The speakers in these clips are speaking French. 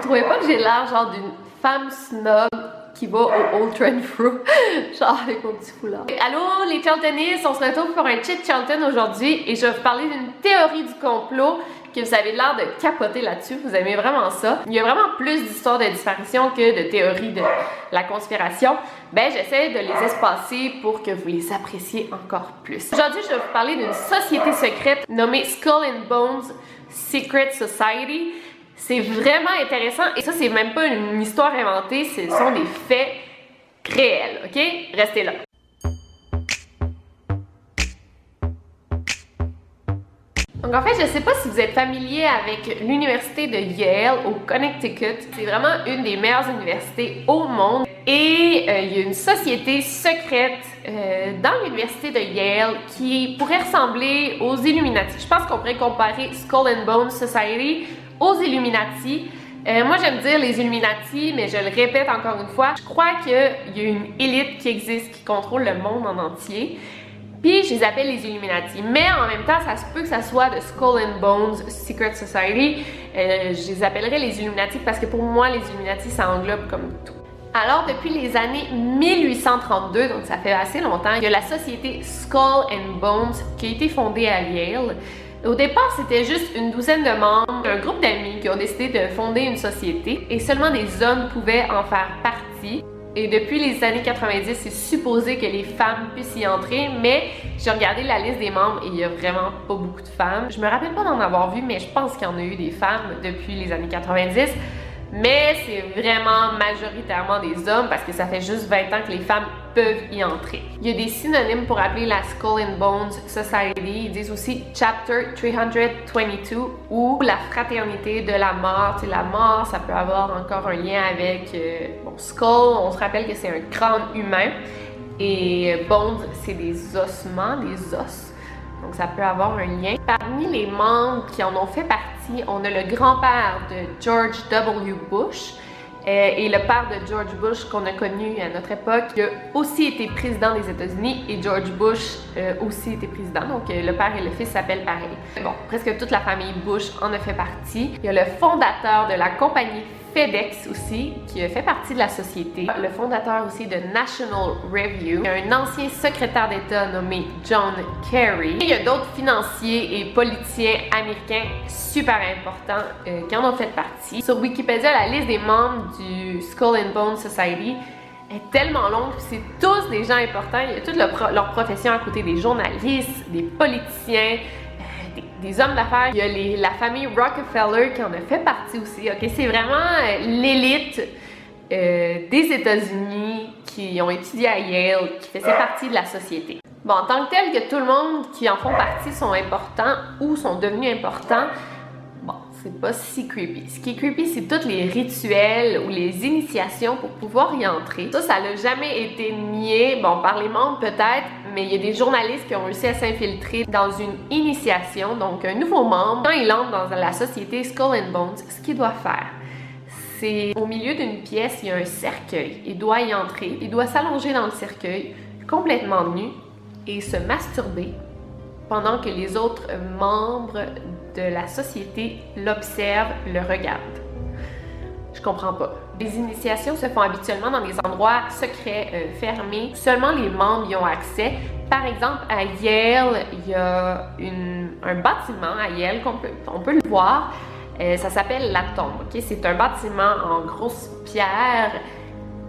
trouvez pas que j'ai l'air genre d'une femme snob qui va au Old Trent Fruit, genre avec mon petit foulard. Allô les Charltonistes, on se retrouve pour un Chit Charlton aujourd'hui et je vais vous parler d'une théorie du complot que vous avez l'air de capoter là-dessus, vous aimez vraiment ça. Il y a vraiment plus d'histoires de disparition que de théories de la conspiration. Ben j'essaie de les espacer pour que vous les appréciez encore plus. Aujourd'hui, je vais vous parler d'une société secrète nommée Skull and Bones Secret Society. C'est vraiment intéressant et ça c'est même pas une histoire inventée, ce sont des faits réels, ok? Restez là. Donc en fait, je sais pas si vous êtes familier avec l'université de Yale au Connecticut. C'est vraiment une des meilleures universités au monde. Et il y a une société secrète dans l'université de Yale qui pourrait ressembler aux Illuminati. Je pense qu'on pourrait comparer Skull and Bones Society aux Illuminati. Moi j'aime dire les Illuminati, mais je le répète encore une fois, je crois qu'il y a une élite qui existe, qui contrôle le monde en entier. Puis je les appelle les Illuminati, mais en même temps, ça se peut que ça soit de Skull and Bones Secret Society. Je les appellerais les Illuminati parce que pour moi, les Illuminati, ça englobe comme tout. Alors, depuis les années 1832, donc ça fait assez longtemps, il y a la société Skull and Bones qui a été fondée à Yale. Au départ, c'était juste une douzaine de membres, un groupe d'amis qui ont décidé de fonder une société et seulement des hommes pouvaient en faire partie. Et depuis les années 90, c'est supposé que les femmes puissent y entrer, mais j'ai regardé la liste des membres et il y a vraiment pas beaucoup de femmes. Je me rappelle pas d'en avoir vu, mais je pense qu'il y en a eu des femmes depuis les années 90. Mais c'est vraiment majoritairement des hommes parce que ça fait juste 20 ans que les femmes peuvent y entrer. Il y a des synonymes pour appeler la Skull and Bones Society. Ils disent aussi Chapter 322 ou la fraternité de la mort. Tu sais, la mort, ça peut avoir encore un lien avec Skull. On se rappelle que c'est un crâne humain et Bones, c'est des ossements, des os. Donc ça peut avoir un lien. Parmi les membres qui en ont fait partie, on a le grand-père de George W. Bush et le père de George Bush qu'on a connu à notre époque, qui a aussi été président des États-Unis et George Bush aussi était président. Donc le père et le fils s'appellent pareil. Bon, presque toute la famille Bush en a fait partie. Il y a le fondateur de la compagnie FedEx aussi, qui fait partie de la société. Le fondateur aussi de National Review, un ancien secrétaire d'État nommé John Kerry. Et il y a d'autres financiers et politiciens américains super importants qui en ont fait partie. Sur Wikipédia, la liste des membres du Skull and Bones Society est tellement longue, c'est tous des gens importants. Il y a toute leur profession à côté, des journalistes, des politiciens, des hommes d'affaires. Il y a la famille Rockefeller qui en a fait partie aussi. Okay? C'est vraiment l'élite des États-Unis qui ont étudié à Yale, qui faisait partie de la société. Bon, en tant que tel que tout le monde qui en font partie sont importants ou sont devenus importants, bon, c'est pas si creepy. Ce qui est creepy, c'est tous les rituels ou les initiations pour pouvoir y entrer. Ça n'a jamais été nié, bon, par les membres peut-être, mais il y a des journalistes qui ont réussi à s'infiltrer dans une initiation, donc un nouveau membre. Quand il entre dans la société Skull and Bones, ce qu'il doit faire, c'est au milieu d'une pièce, il y a un cercueil. Il doit y entrer, il doit s'allonger dans le cercueil, complètement nu, et se masturber pendant que les autres membres de la société l'observent, le regardent. Je comprends pas. Les initiations se font habituellement dans des endroits secrets, fermés. Seulement les membres y ont accès. Par exemple, à Yale, il y a un bâtiment à Yale on peut le voir. Ça s'appelle la tombe. Okay? C'est un bâtiment en grosse pierre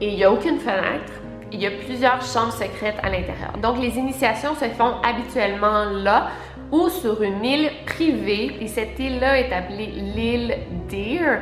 et il n'y a aucune fenêtre. Il y a plusieurs chambres secrètes à l'intérieur. Donc les initiations se font habituellement là ou sur une île privée. Et cette île-là est appelée l'île Deer.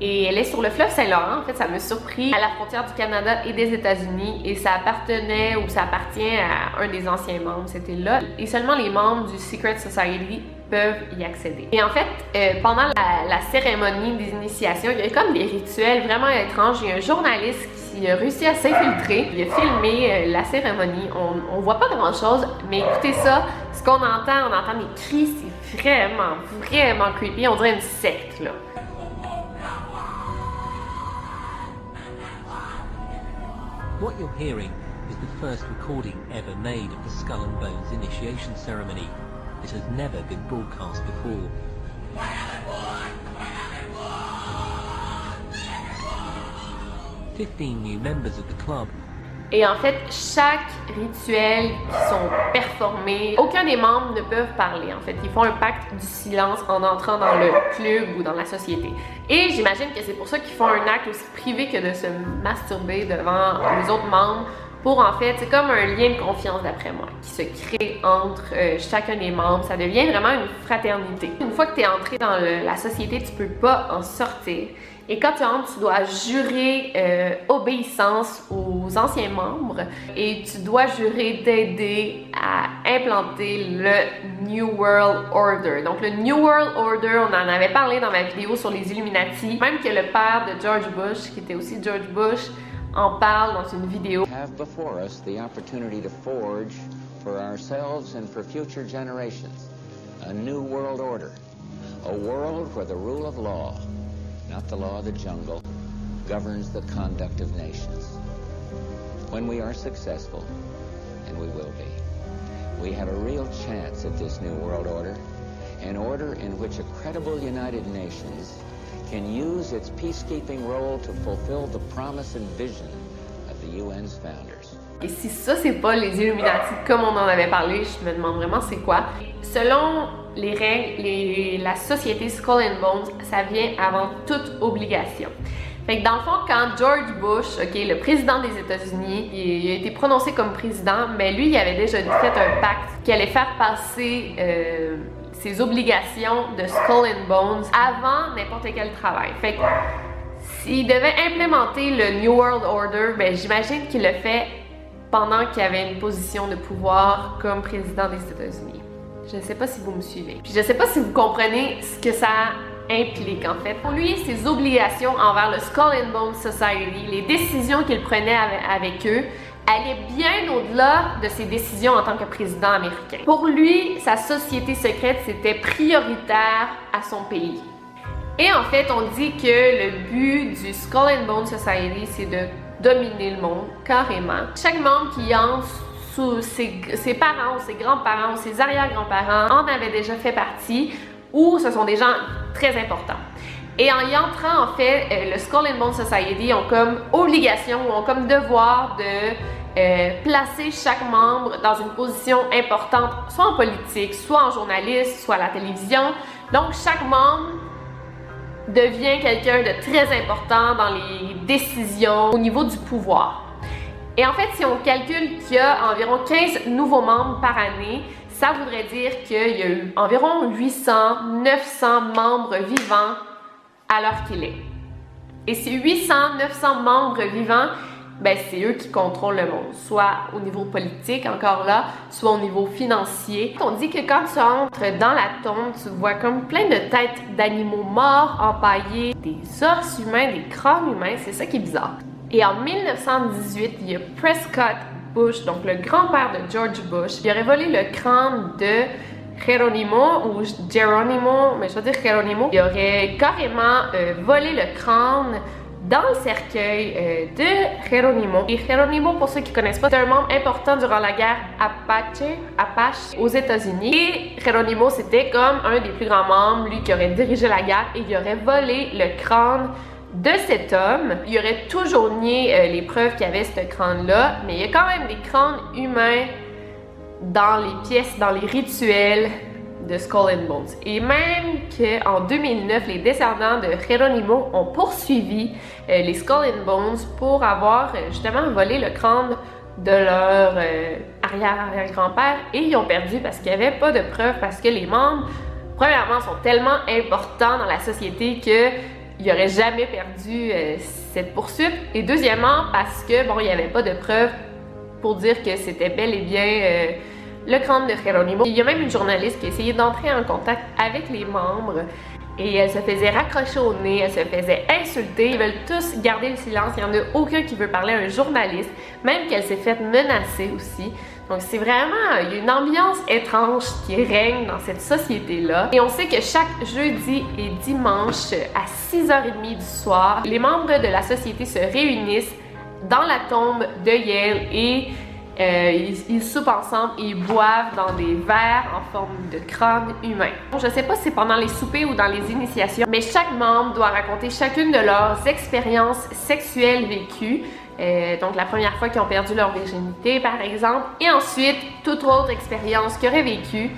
Et elle est sur le fleuve Saint-Laurent. En fait, ça m'a surpris, à la frontière du Canada et des États-Unis. Et ça appartenait ou ça appartient à un des anciens membres, cette île-là. Et seulement les membres du Secret Society peuvent y accéder. Et en fait, pendant la cérémonie des initiations, il y a comme des rituels vraiment étranges. Il y a un journaliste qui a réussi à s'infiltrer. Il a filmé la cérémonie. On voit pas grand-chose, mais écoutez ça. Ce qu'on entend, on entend des cris. C'est vraiment, vraiment creepy. On dirait une secte, là. What you're hearing is the first recording ever made of the Skull and Bones initiation ceremony. It has never been broadcast before. 15 new members of the club. Et en fait, chaque rituel qui sont performés, aucun des membres ne peuvent parler. En fait, ils font un pacte du silence en entrant dans le club ou dans la société. Et j'imagine que c'est pour ça qu'ils font un acte aussi privé que de se masturber devant les autres membres. Pour en fait, c'est comme un lien de confiance d'après moi qui se crée entre chacun des membres. Ça devient vraiment une fraternité. Une fois que tu es entré dans la société, tu peux pas en sortir. Et quand tu entres, tu dois jurer obéissance aux anciens membres et tu dois jurer d'aider à implanter le New World Order. Donc le New World Order, on en avait parlé dans ma vidéo sur les Illuminati, même que le père de George Bush, qui était aussi George Bush, en parle dans une vidéo. Have before us the opportunity to forge for ourselves and for future generations a new world order, a world where the rule of law, not the law of the jungle, governs the conduct of nations. When we are successful, and we will be, we have a real chance at this new world order, an order in which a credible United Nations can use its peacekeeping role to fulfill the promise and vision of the UN's founders. Et si ça, c'est pas les Illuminati comme on en avait parlé, je me demande vraiment c'est quoi. Selon les règles, la société Skull and Bones, ça vient avant toute obligation. Fait que dans le fond, quand George Bush, le président des États-Unis, il a été prononcé comme président, mais lui, il avait déjà fait un pacte qui allait faire passer ses obligations de Skull and Bones avant n'importe quel travail. Fait que s'il devait implémenter le New World Order, ben j'imagine qu'il le fait pendant qu'il avait une position de pouvoir comme président des États-Unis. Je ne sais pas si vous me suivez. Puis je ne sais pas si vous comprenez ce que ça implique en fait. Pour lui, ses obligations envers le Skull and Bones Society, les décisions qu'il prenait avec eux, allait bien au-delà de ses décisions en tant que président américain. Pour lui, sa société secrète, c'était prioritaire à son pays. Et en fait, on dit que le but du Skull and Bones Society, c'est de dominer le monde, carrément. Chaque membre qui entre sous ses parents, ses grands-parents, ses arrière-grands-parents en avait déjà fait partie, ou ce sont des gens très importants. Et en y entrant, en fait, le Skull and Bones Society ont comme obligation, ou ont comme devoir de placer chaque membre dans une position importante, soit en politique, soit en journalisme, soit à la télévision. Donc, chaque membre devient quelqu'un de très important dans les décisions au niveau du pouvoir. Et en fait, si on calcule qu'il y a environ 15 nouveaux membres par année, ça voudrait dire qu'il y a eu environ 800-900 membres vivants à l'heure qu'il est. Et ces 800-900 membres vivants, ben c'est eux qui contrôlent le monde, soit au niveau politique, encore là, soit au niveau financier. On dit que quand tu entres dans la tombe, tu vois comme plein de têtes d'animaux morts, empaillés, des os humains, des crânes humains, c'est ça qui est bizarre. Et en 1918, il y a Prescott Bush, donc le grand-père de George Bush, il aurait volé le crâne de Geronimo, ou Geronimo, mais je vais dire Geronimo. Il aurait carrément volé le crâne dans le cercueil de Geronimo. Et Geronimo, pour ceux qui ne connaissent pas, c'est un membre important durant la guerre Apache aux États-Unis. Et Geronimo, c'était comme un des plus grands membres, lui qui aurait dirigé la guerre, et il aurait volé le crâne de cet homme. Il aurait toujours nié les preuves qu'il y avait ce crâne-là, mais il y a quand même des crânes humains dans les pièces, dans les rituels de Skull and Bones. Et même qu'en 2009, les descendants de Geronimo ont poursuivi les Skull and Bones pour avoir justement volé le crâne de leur arrière-grand-père, et ils ont perdu parce qu'il n'y avait pas de preuves, parce que les membres, premièrement, sont tellement importants dans la société qu'ils n'auraient jamais perdu cette poursuite, et deuxièmement, parce que, bon, il n'y avait pas de preuves pour dire que c'était bel et bien le crâne de Geronimo. Il y a même une journaliste qui a essayé d'entrer en contact avec les membres et elle se faisait raccrocher au nez, elle se faisait insulter. Ils veulent tous garder le silence, il n'y en a aucun qui veut parler à un journaliste, même qu'elle s'est faite menacer aussi. Donc c'est vraiment, il y a une ambiance étrange qui règne dans cette société-là. Et on sait que chaque jeudi et dimanche à 6h30 du soir, les membres de la société se réunissent dans la tombe de Yale et Ils soupent ensemble et ils boivent dans des verres en forme de crâne humain. Je sais pas si c'est pendant les soupers ou dans les initiations, mais chaque membre doit raconter chacune de leurs expériences sexuelles vécues. Donc la première fois qu'ils ont perdu leur virginité, par exemple, et ensuite toute autre expérience qu'ils auraient vécue.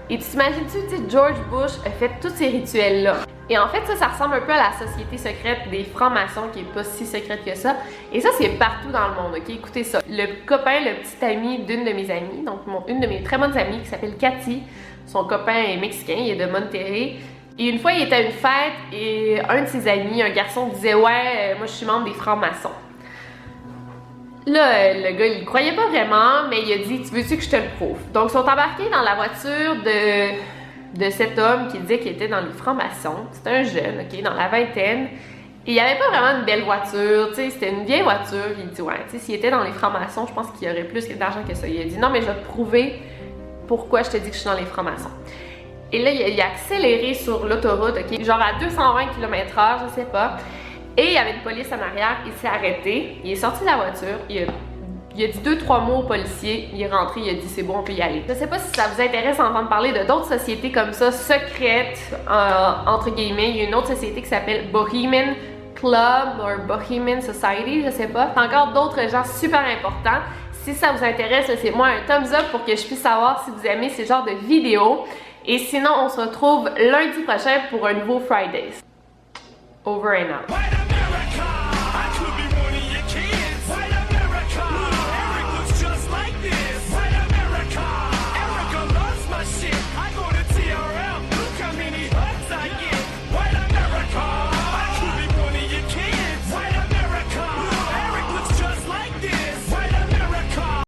Et tu t'imagines-tu, George Bush a fait tous ces rituels-là. Et en fait, ça ressemble un peu à la société secrète des francs-maçons, qui est pas si secrète que ça. Et ça, c'est partout dans le monde, ok? Écoutez ça. Le copain, le petit ami d'une de mes amies, donc une de mes très bonnes amies, qui s'appelle Cathy. Son copain est mexicain, il est de Monterrey. Et une fois, il était à une fête et un de ses amis, un garçon, disait « Ouais, moi je suis membre des francs-maçons ». Là, le gars, il croyait pas vraiment, mais il a dit « Tu veux-tu que je te le prouve? » Donc, ils sont embarqués dans la voiture de cet homme qui disait qu'il était dans les francs-maçons. C'était un jeune, ok, dans la vingtaine. Et il avait pas vraiment une belle voiture, tu sais, c'était une vieille voiture. Il dit « Ouais, tu sais, s'il était dans les francs-maçons, je pense qu'il y aurait plus d'argent que ça. » Il a dit « Non, mais je vais te prouver pourquoi je te dis que je suis dans les francs-maçons. » Et là, il a accéléré sur l'autoroute, ok, genre à 220 km/h, je sais pas. Et il y avait une police en arrière, il s'est arrêté, il est sorti de la voiture, il a dit 2-3 mots au policier, il est rentré, il a dit c'est bon, on peut y aller. Je sais pas si ça vous intéresse d'entendre parler de d'autres sociétés comme ça, secrètes, entre guillemets. Il y a une autre société qui s'appelle Bohemian Club ou Bohemian Society, je sais pas. Encore d'autres gens super importants. Si ça vous intéresse, laissez-moi un thumbs up pour que je puisse savoir si vous aimez ce genre de vidéos. Et sinon, on se retrouve lundi prochain pour un nouveau Fridays. Over and out.